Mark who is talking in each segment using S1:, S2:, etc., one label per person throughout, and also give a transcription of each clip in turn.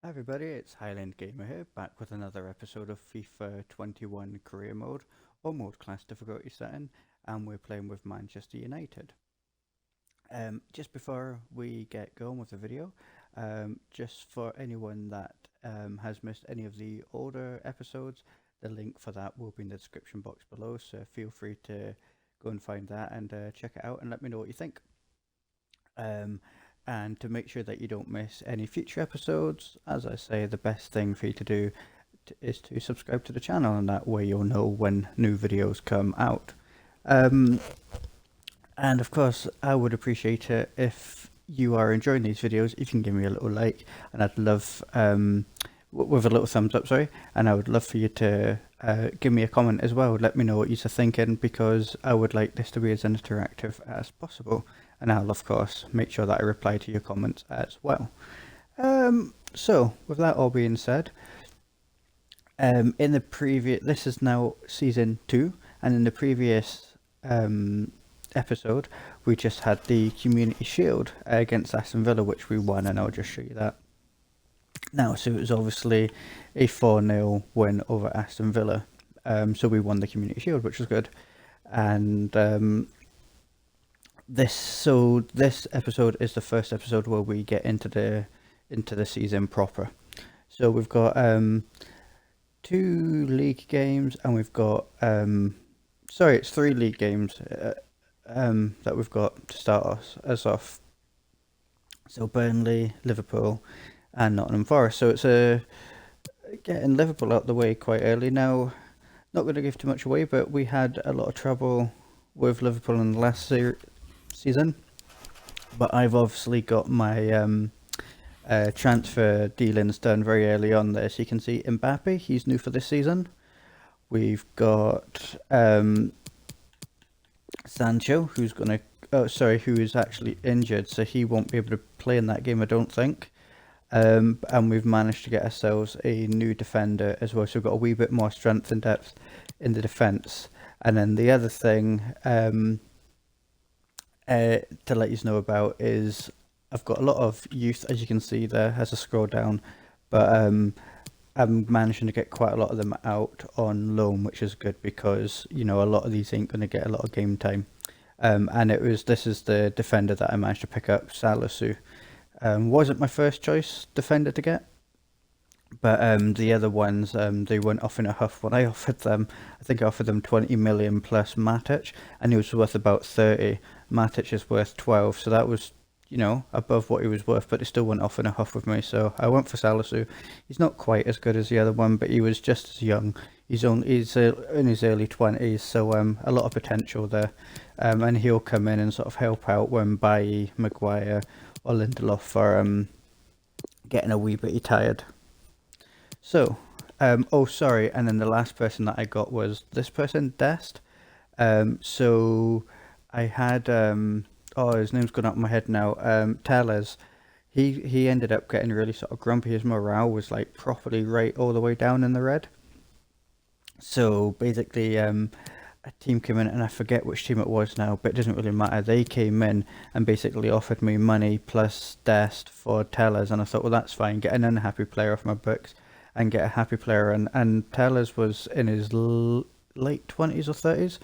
S1: Hi everybody, it's Highland Gamer here, back with another episode of FIFA 21 Career Mode, or Mode Class difficulty setting, and we're playing with Manchester United. Just before we get going with the video, just for anyone that has missed any of the older episodes, the link for that will be in the description box below, so feel free to go and find that and check it out and let me know what you think. Um, and to make sure that you don't miss any future episodes, as I say, the best thing for you to do is to subscribe to the channel, and that way you'll know when new videos come out. Um, and of course, I would appreciate it if you are enjoying these videos, if you can give me a little like, and I'd love, with a little thumbs up, sorry, and I would love for you to give me a comment as well. Let me know what you're thinking, because I would like this to be as interactive as possible. And I'll, of course, make sure that I reply to your comments as well. So, with that all being said, in the previous, this is now season 2, and in the previous episode, we just had the Community Shield against Aston Villa, which we won, and I'll just show you that now. So it was obviously a 4-0 win over Aston Villa. So we won the Community Shield, which was good. And this episode is the first episode where we get into the season proper. So we've got 2 league games, and we've got it's 3 league games that we've got to start us off. So Burnley, Liverpool, and Nottingham Forest. So it's getting Liverpool out the way quite early now. Not going to give too much away, but we had a lot of trouble with Liverpool in the last season. But I've obviously got my transfer dealings done very early on there. So you can see Mbappe, he's new for this season. We've got Sancho, who is actually injured, so he won't be able to play in that game, I don't think. And we've managed to get ourselves a new defender as well, so we've got a wee bit more strength and depth in the defence. And then the other thing to let you know about is I've got a lot of youth, as you can see there as I scroll down, but I'm managing to get quite a lot of them out on loan, which is good, because a lot of these ain't going to get a lot of game time. And this is the defender that I managed to pick up, Salisu. Wasn't my first choice defender to get, but the other ones, they went off in a huff when I offered them. I think I offered them 20 million plus Matic, and he was worth about 30. Matic is worth 12, so that was, above what he was worth, but it still went off in a huff with me. So I went for Salisu. He's not quite as good as the other one, but he was just as young. He's in his early 20s, so a lot of potential there. And he'll come in and sort of help out when Bailly, Maguire, or Lindelof are getting a wee bit tired. So, oh sorry, and then the last person that I got was this person, Dest. So I had his name's gone out of my head now. Tellers. He ended up getting really sort of grumpy. His morale was like properly right all the way down in the red. So basically, a team came in, and I forget which team it was now, but it doesn't really matter. They came in and basically offered me money plus Dest for Tellers, and I thought, well, that's fine. Get an unhappy player off my books and get a happy player. And Tellers was in his late 20s or 30s,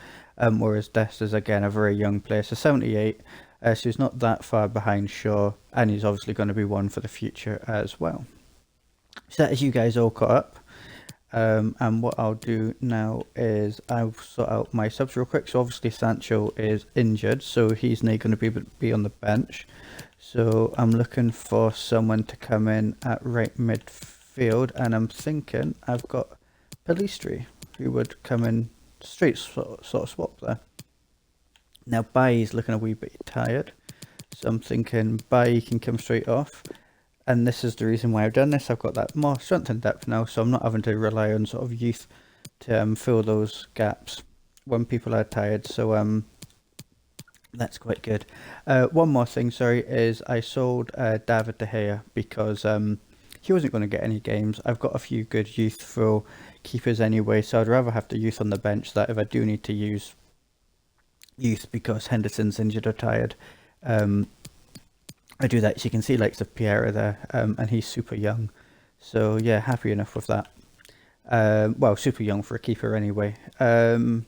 S1: whereas Dest is again a very young player, so 78. So he's not that far behind Shaw, and he's obviously going to be one for the future as well. So that is you guys all caught up. And what I'll do now is I'll sort out my subs real quick. So obviously Sancho is injured, so he's not going to be on the bench. So I'm looking for someone to come in at right midfield, and I'm thinking I've got Pelistri, who would come in straight sort of swap there. Now Bailly's looking a wee bit tired, so I'm thinking Bailly can come straight off. And this is the reason why I've done this. I've got that more strength and depth now, so I'm not having to rely on sort of youth to fill those gaps when people are tired. So that's quite good. One more thing, sorry, is I sold David De Gea because he wasn't going to get any games. I've got a few good youth for keepers anyway, so I'd rather have the youth on the bench, that if I do need to use youth because Henderson's injured or tired, I do that. So you can see likes of Piera there, and he's super young, So yeah, happy enough with that. Well, super young for a keeper anyway. So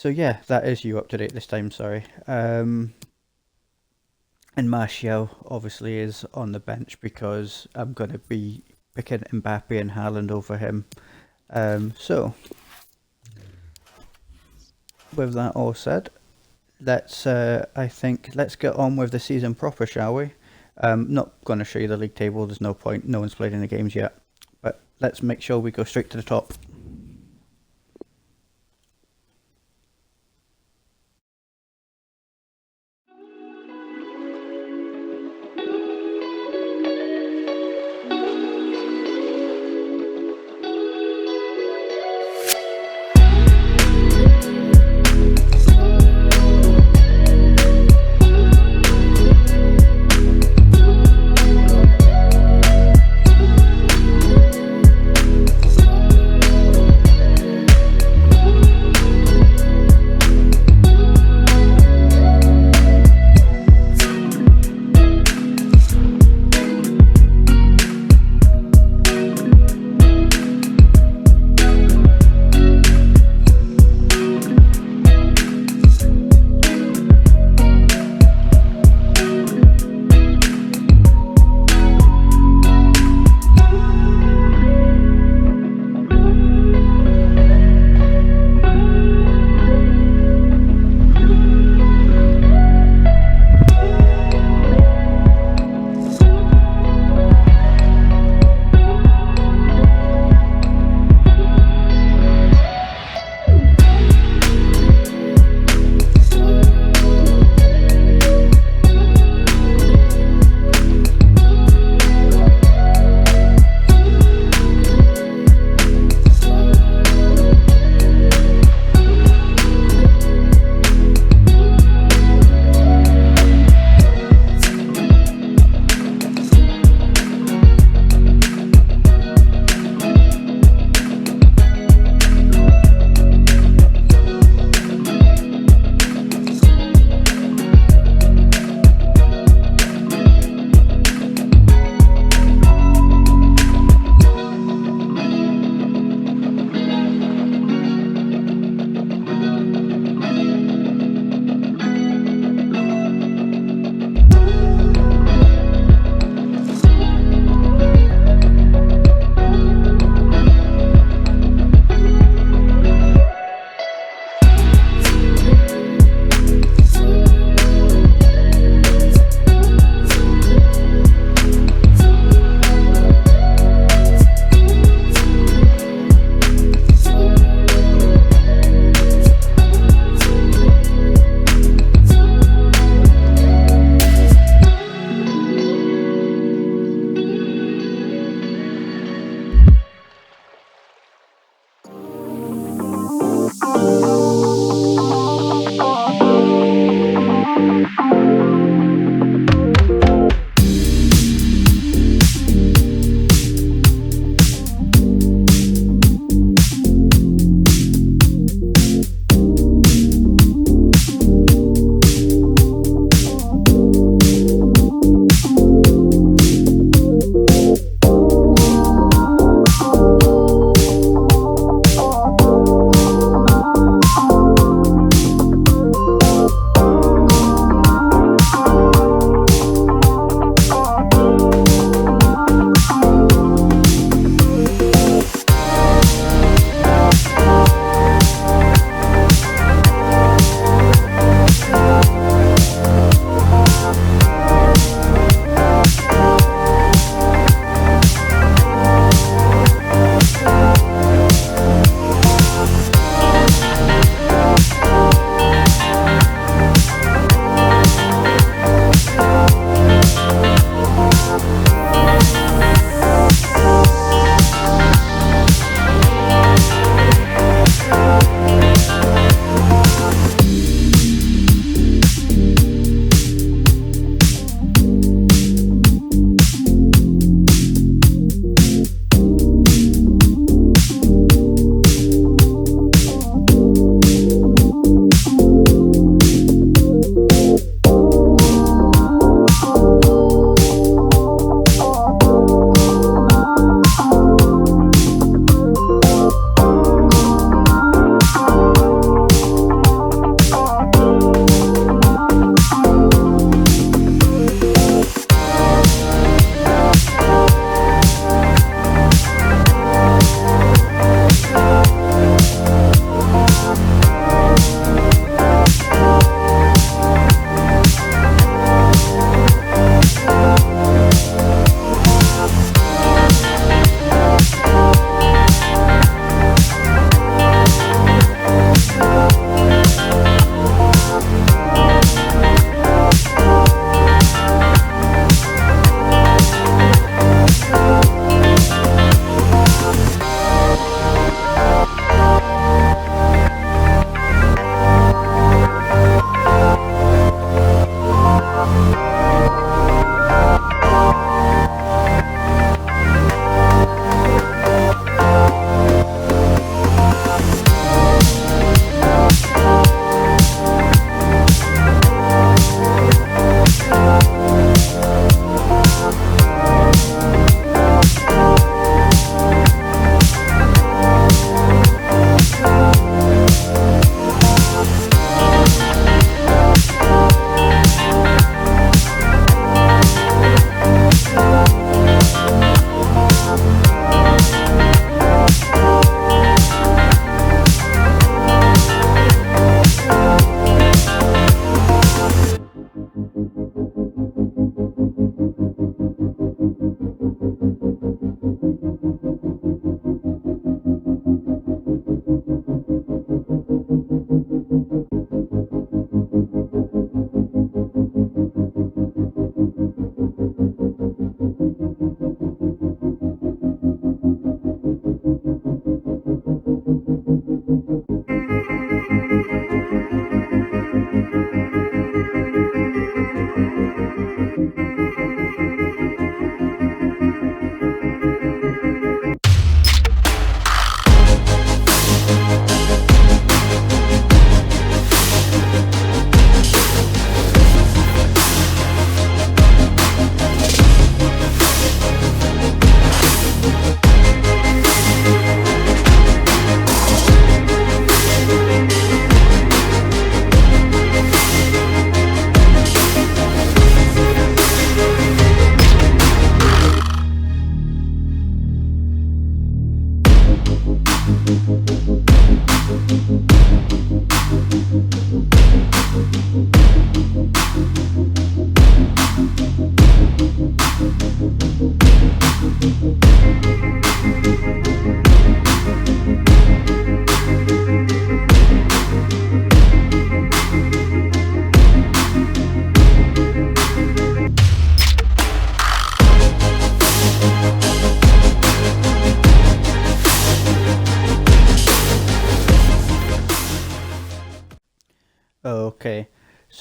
S1: yeah, that is you up to date this time. Sorry. And Martial obviously is on the bench because I'm going to be picking Mbappe and Haaland over him. So, with that all said, let's let's get on with the season proper, shall we? Not going to show you the league table. There's no point. No one's played any games yet. But let's make sure we go straight to the top.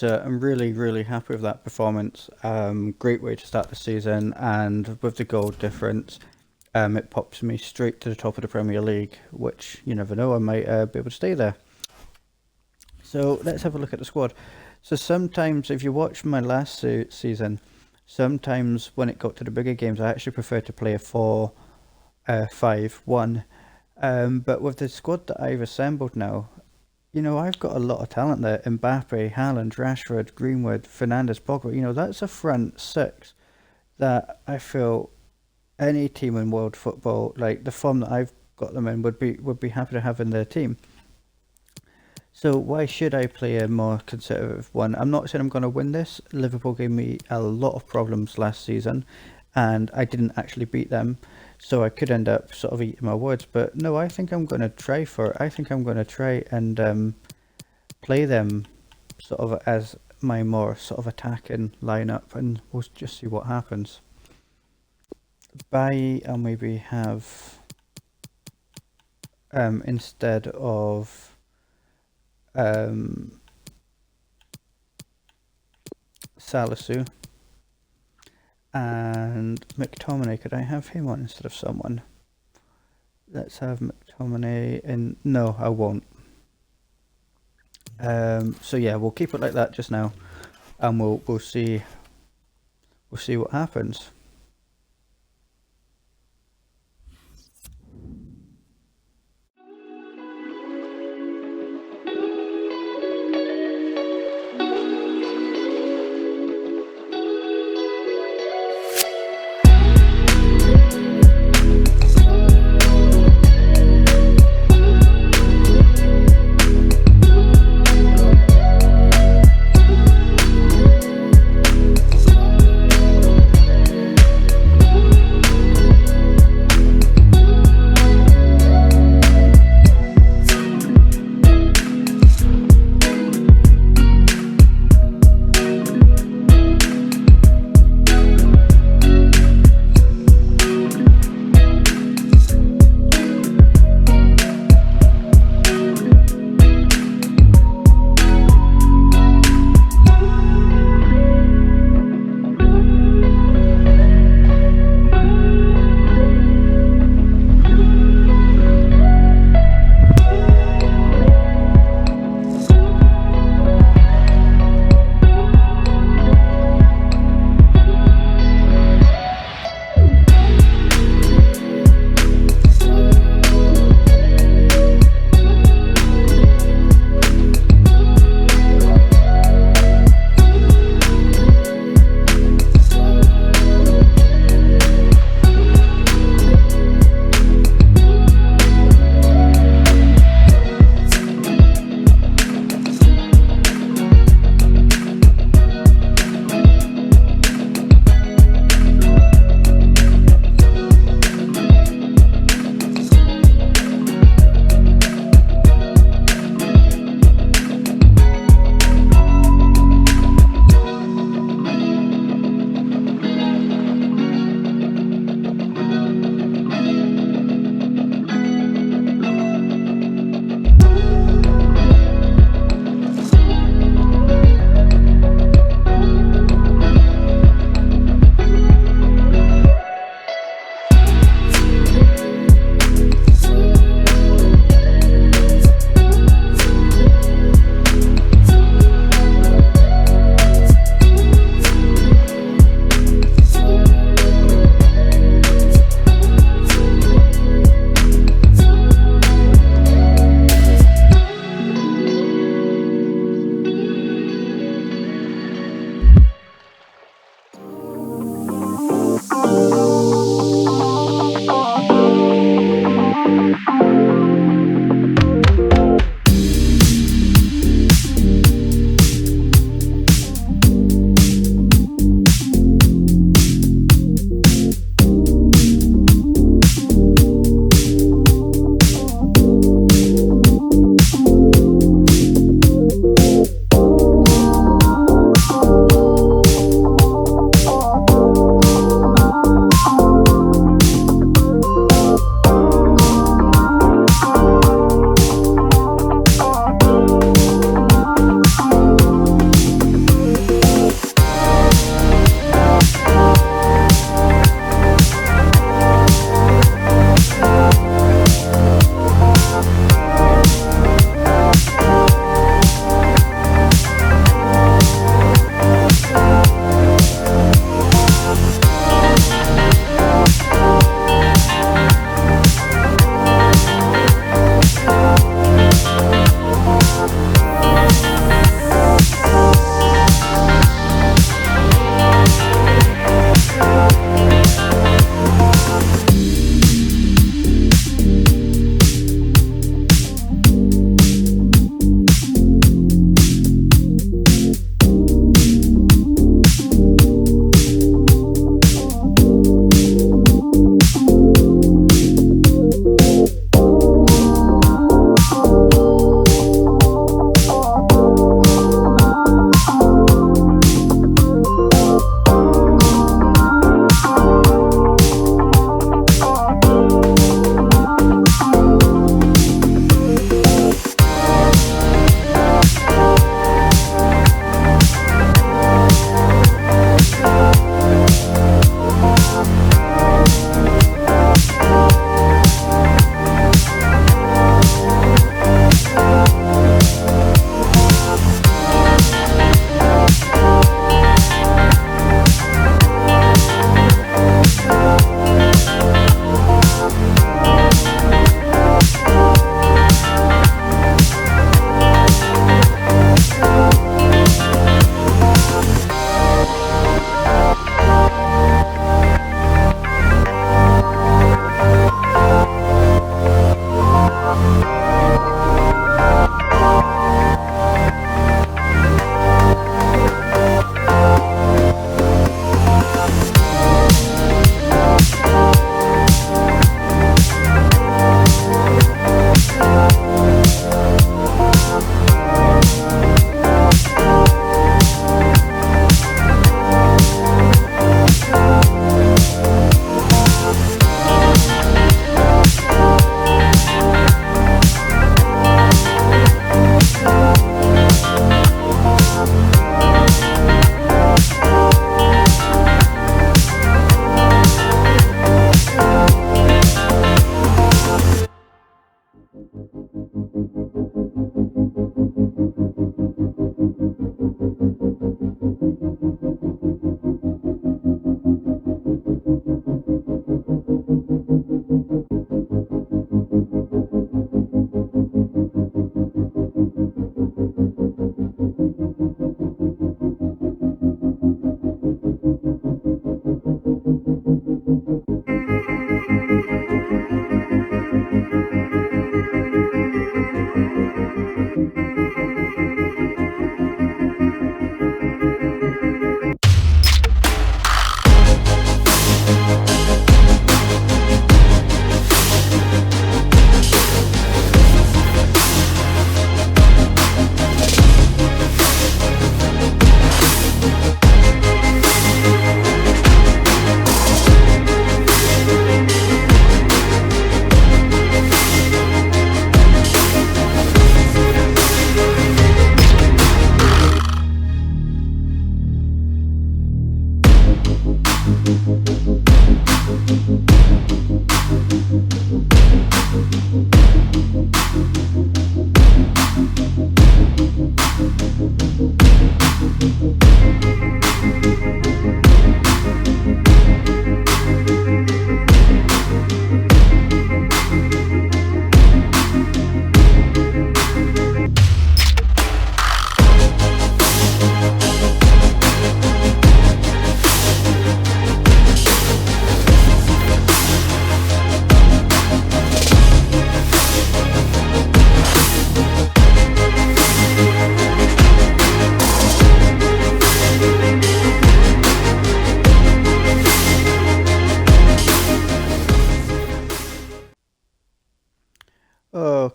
S1: So I'm really, really happy with that performance. Great way to start the season, and with the goal difference, it pops me straight to the top of the Premier League, which you never know, I might be able to stay there. So let's have a look at the squad. So sometimes, if you watch my last season, sometimes when it got to the bigger games, I actually prefer to play a 4-5-1. But with the squad that I've assembled now, I've got a lot of talent there. Mbappe, Haaland, Rashford, Greenwood, Fernandes, Pogba. That's a front six that I feel any team in world football, like the form that I've got them in, would be happy to have in their team. So why should I play a more conservative one? I'm not saying I'm going to win this. Liverpool gave me a lot of problems last season, and I didn't actually beat them. So I could end up sort of eating my words. But no, I think I'm going to try for it. I think I'm going to try and play them sort of as my more sort of attacking lineup, and we'll just see what happens. I'll maybe have instead of Salisu and McTominay. Could I have him on instead of someone? Let's have McTominay in. No, I won't. So yeah, we'll keep it like that just now, and we'll see what happens.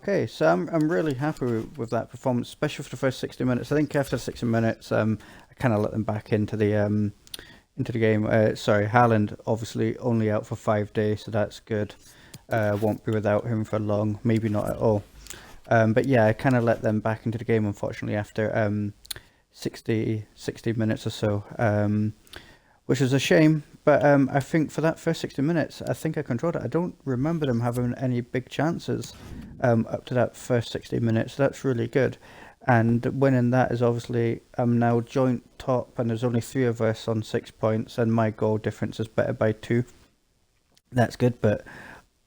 S1: Okay, so I'm really happy with that performance, especially for the first 60 minutes. I think after 60 minutes, I kind of let them back into the game. Sorry, Haaland obviously only out for 5 days, so that's good. Won't be without him for long, maybe not at all. But yeah, I kind of let them back into the game, unfortunately, after 60 minutes or so, which is a shame. But I think for that first 60 minutes, I think I controlled it. I don't remember them having any big chances up to that first 60 minutes. So that's really good. And winning that is obviously, I'm now joint top, and there's only 3 of us on 6 points, and my goal difference is better by 2. That's good, but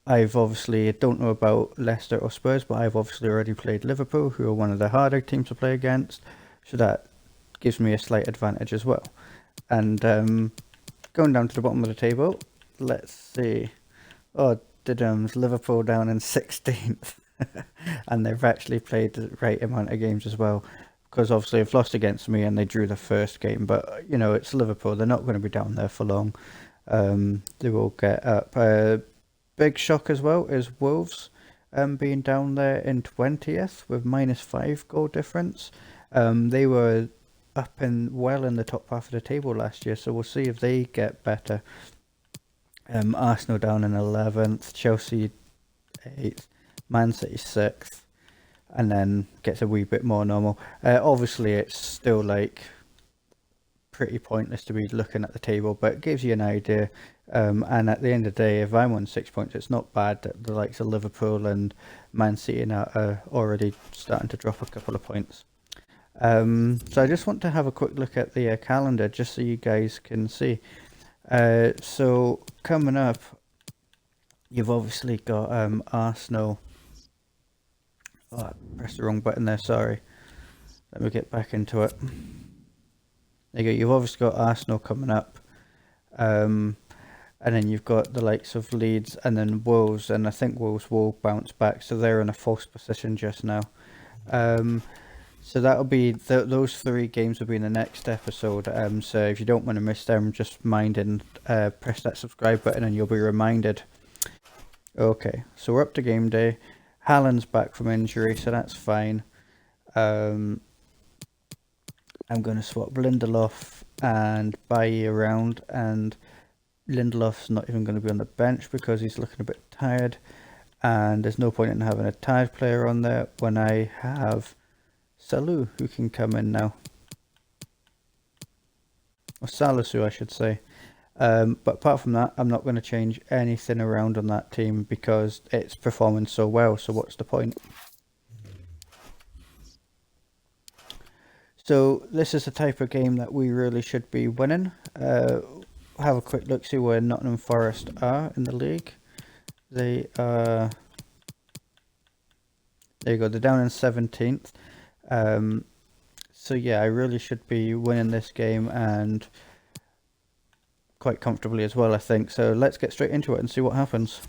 S1: I've obviously, don't know about Leicester or Spurs, but I've obviously already played Liverpool, who are one of the harder teams to play against. So that gives me a slight advantage as well. And going down to the bottom of the table, let's see. Oh, didums, Liverpool down in 16th. And they've actually played the right amount of games as well. Because obviously they've lost against me and they drew the first game. But, you know, it's Liverpool. They're not going to be down there for long. They will get up. Big shock as well is Wolves being down there in 20th with -5 goal difference. They were up and well in the top half of the table last year, so we'll see if they get better. Arsenal down in 11th, Chelsea 8th, Man City 6th, and then gets a wee bit more normal. Obviously it's still like pretty pointless to be looking at the table, but it gives you an idea. And at the end of the day, if I'm on 6 points, it's not bad that the likes of Liverpool and Man City are already starting to drop a couple of points. So I just want to have a quick look at the calendar just so you guys can see. So coming up, you've obviously got Arsenal. Oh, I pressed the wrong button there, sorry. Let me get back into it. There you go, you've obviously got Arsenal coming up. And then you've got the likes of Leeds and then Wolves, and I think Wolves will bounce back, so they're in a false position just now. So that'll be those 3 games will be in the next episode. So if you don't want to miss them, just mind and press that subscribe button, and you'll be reminded. Okay, so we're up to game day. Haaland's back from injury, so that's fine. I'm going to swap Lindelof and Bailly around, and Lindelof's not even going to be on the bench because he's looking a bit tired, and there's no point in having a tired player on there when I have Salou who can come in now, or Salisu I should say. But apart from that, I'm not going to change anything around on that team because it's performing so well, so what's the point? So this is the type of game that we really should be winning. Have a quick look, see where Nottingham Forest are in the league. They are, there you go, they're down in 17th. So yeah, I really should be winning this game, and quite comfortably as well, I think. So let's get straight into it and see what happens.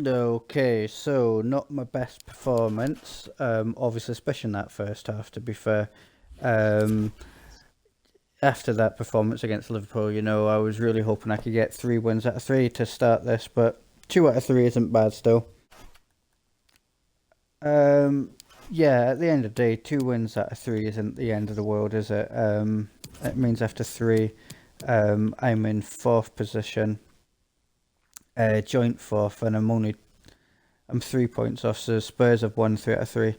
S1: Okay, so not my best performance. Obviously, especially in that first half. To be fair, um, after that performance against Liverpool, I was really hoping I could get 3 wins out of 3 to start this, but 2 out of 3 isn't bad still. Um, yeah, at the end of the day, 2 wins out of 3 isn't the end of the world, is it? It means after 3, I'm in fourth position, joint fourth, and I'm 3 points off. So Spurs have won 3 out of 3.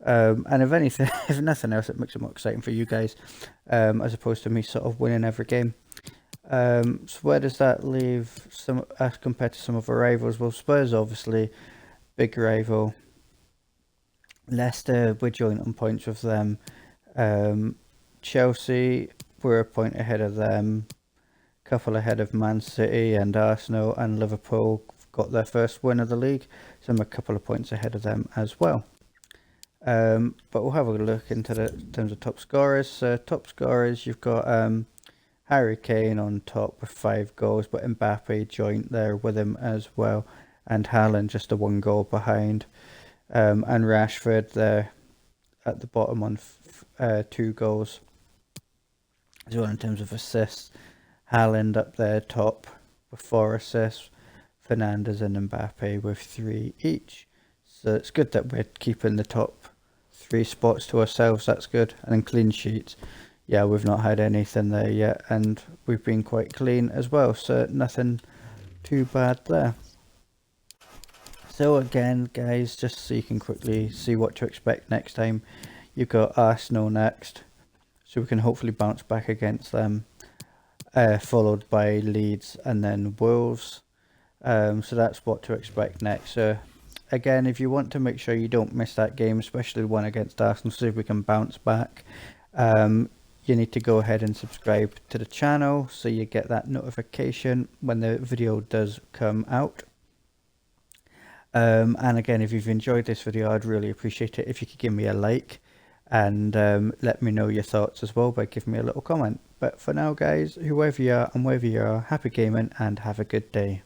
S1: And if anything, if nothing else, it makes it more exciting for you guys, as opposed to me sort of winning every game. So where does that leave some as compared to some of our rivals? Well, Spurs obviously big rival. Leicester, we're joint on points with them. Chelsea, we're a point ahead of them. Couple ahead of Man City and Arsenal, and Liverpool got their first win of the league, so I'm a couple of points ahead of them as well. But we'll have a look into the in terms of top scorers. So top scorers, you've got Harry Kane on top with 5 goals, but Mbappe joint there with him as well, and Haaland just a 1 goal behind, and Rashford there at the bottom on 2 goals as well in terms of assists. Haaland up there top with 4 assists, Fernandes and Mbappe with 3 each. So it's good that we're keeping the top 3 spots to ourselves. That's good. And then clean sheets. Yeah, we've not had anything there yet, and we've been quite clean as well. So nothing too bad there. So again, guys, just so you can quickly see what to expect next time, you've got Arsenal next, so we can hopefully bounce back against them. Followed by Leeds and then Wolves. So that's what to expect next. So again, if you want to make sure you don't miss that game, especially the one against Arsenal, so if we can bounce back, you need to go ahead and subscribe to the channel so you get that notification when the video does come out. And again, if you've enjoyed this video, I'd really appreciate it if you could give me a like, and let me know your thoughts as well by giving me a little comment. But for now, guys, whoever you are and wherever you are, happy gaming and have a good day.